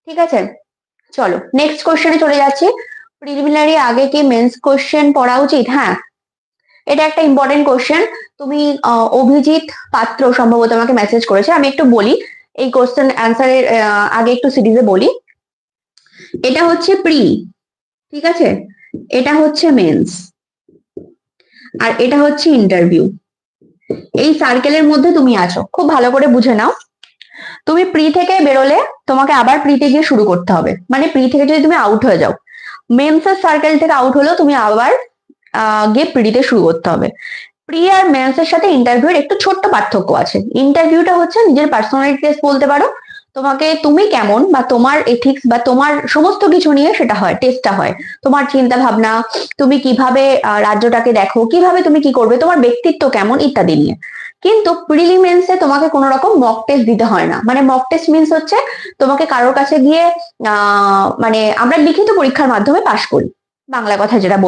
ঠিক আছে, চলো নেক্সট কোশ্চেনে চলে যাচ্ছি। প্রিলিমিনারি আগে কি মেন্স কোশ্চেন পড়া উচিত? হ্যাঁ, এটা একটা ইম্পর্টেন্ট কোশ্চেন। তুমি অভিজিৎ পাত্র সম্ভবত আমাকে মেসেজ করেছে, আমি একটু বলি এই কোশ্চেন অ্যান্সারের আগে একটু সিরিজে বলি। এটা হচ্ছে প্রি, ঠিক আছে, এটা হচ্ছে মেন্স, আর এটা হচ্ছে ইন্টারভিউ। এই সার্কেলের মধ্যে তুমি আছো, খুব ভালো করে বুঝে নাও। তুমি প্রি থেকে বেরোলে তোমাকে আবার প্রিতে গিয়ে শুরু করতে হবে, মানে প্রি থেকে যদি তুমি আউট হয়ে যাও, মেন্সের সার্কেল থেকে আউট হলেও তুমি আবার গিয়ে প্রিতে শুরু করতে হবে। প্রি আর মেন্স এর সাথে ইন্টারভিউর একটু ছোট্ট পার্থক্য আছে। ইন্টারভিউটা হচ্ছে নিজের পার্সোনালিটি টেস্ট বলতে পারো, তোমাকে তুমি কেমন বা তোমার এথিক্স বা তোমার সমস্ত কিছু নিয়ে সেটা হয়, টেস্টটা হয়। তোমার চিন্তা ভাবনা, তুমি কিভাবে রাজ্যটাকে দেখো, কিভাবে তুমি কি করবে, তোমার ব্যক্তিত্ব কেমন ইত্যাদি নিয়ে। কিন্তু প্রিলিমিনসে তোমাকে কোনো রকম মক টেস্ট দিতে হয় না। মানে মক টেস্ট মিন্স হচ্ছে তোমাকে কারোর কাছে গিয়ে মানে আমরা লিখিত পরীক্ষার মাধ্যমে পাশ করি, বাংলা কথা যেটা